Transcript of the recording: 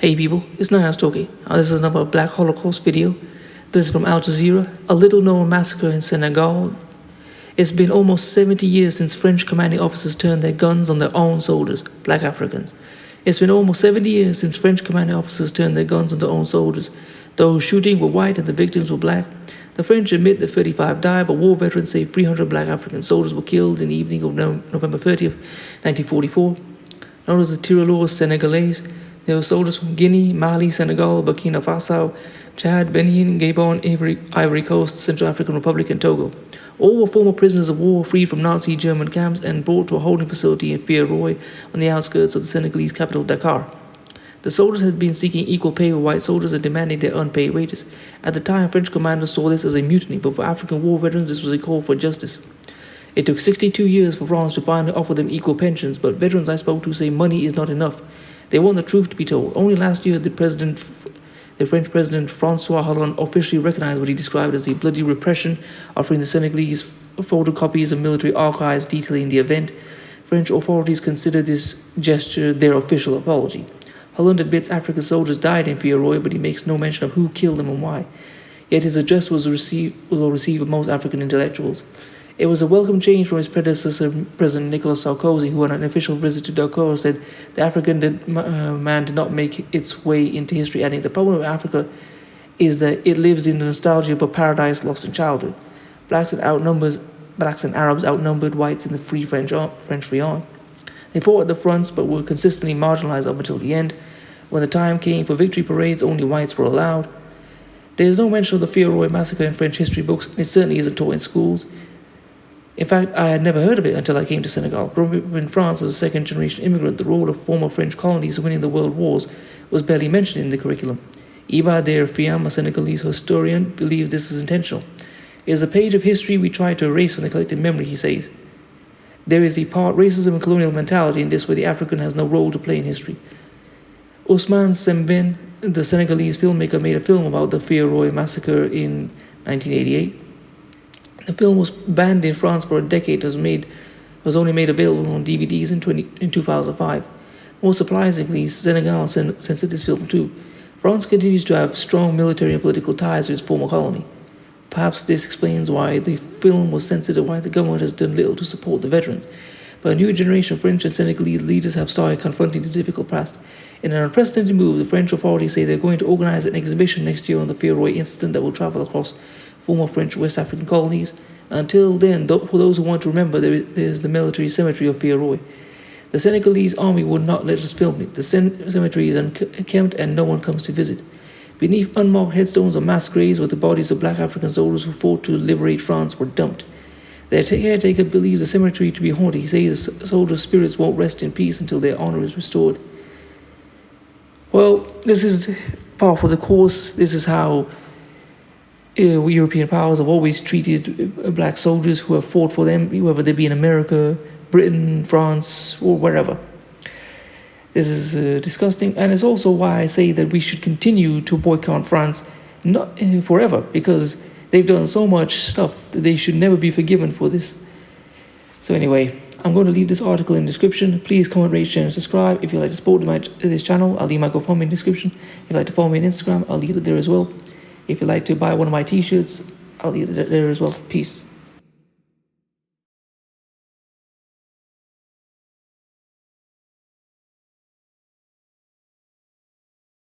Hey people, it's NIyas713. This is another Black Holocaust video. This is from Al Jazeera. A little known massacre in Senegal. It's been almost 70 years since French commanding officers turned their guns on their own soldiers, black Africans. It's been almost 70 years since French commanding officers turned their guns on their own soldiers. Those shooting were white and the victims were black. The French admit that 35 died, but war veterans say 300 black African soldiers were killed in the evening of November 30th, 1944. Known as the Thiaroye Senegalese, there were soldiers from Guinea, Mali, Senegal, Burkina Faso, Chad, Benin, Gabon, Ivory Coast, Central African Republic, and Togo. All were former prisoners of war freed from Nazi German camps and brought to a holding facility in Thiaroye on the outskirts of the Senegalese capital Dakar. The soldiers had been seeking equal pay with white soldiers and demanding their unpaid wages. At the time, French commanders saw this as a mutiny, but for African war veterans, this was a call for justice. It took 62 years for France to finally offer them equal pensions, but veterans I spoke to say money is not enough. They want the truth to be told. Only last year did the French President François Hollande officially recognized what he described as a bloody repression, offering the Senegalese photocopies of military archives detailing the event. French authorities consider this gesture their official apology. Hollande admits African soldiers died in Thiaroye, but he makes no mention of who killed them and why. Yet his address was well received by most African intellectuals. It was a welcome change from his predecessor, President Nicolas Sarkozy, who on an official visit to Dakar said the African man did not make its way into history, adding, "The problem with Africa is that it lives in the nostalgia of a paradise lost in childhood. Blacks and Arabs outnumbered whites in the French Free Army. They fought at the fronts but were consistently marginalized up until the end. When the time came for victory parades, only whites were allowed. There is no mention of the Thiaroye massacre in French history books, and it certainly isn't taught in schools. In fact, I had never heard of it until I came to Senegal. Growing up in France as a second-generation immigrant, the role of former French colonies winning the world wars was barely mentioned in the curriculum. Iba Der Fiam, a Senegalese historian, believes this is intentional. It is a page of history we try to erase from the collective memory, he says. There is a part racism and colonial mentality in this where the African has no role to play in history. Ousmane Sembène, the Senegalese filmmaker, made a film about the Thiaroye massacre in 1988. The film was banned in France for a decade. It was only made available on DVDs in 2005. More surprisingly, Senegal censored this film too. France continues to have strong military and political ties to its former colony. Perhaps this explains why the film was censored and why the government has done little to support the veterans. But a new generation of French and Senegalese leaders have started confronting this difficult past. In an unprecedented move, the French authorities say they're going to organize an exhibition next year on the Thiaroye incident that will travel across former French West African colonies. Until then, for those who want to remember, there is the military cemetery of Thiaroye. The Senegalese army would not let us film it. The cemetery is unkempt and no one comes to visit. Beneath unmarked headstones are mass graves where the bodies of black African soldiers who fought to liberate France were dumped. Their caretaker believes the cemetery to be haunted. He says the soldiers' spirits won't rest in peace until their honor is restored. Well, this is par for the course. This is how European powers have always treated black soldiers who have fought for them, whether they be in America, Britain, France, or wherever. This is disgusting, and it's also why I say that we should continue to boycott France, not forever, because they've done so much stuff that they should never be forgiven for this. So anyway, I'm going to leave this article in the description. Please comment, rate, share, and subscribe. If you'd like to support this channel, I'll leave my GoFundMe in the description. If you'd like to follow me on Instagram, I'll leave it there as well. If you'd like to buy one of my t-shirts, I'll leave it there as well. Peace.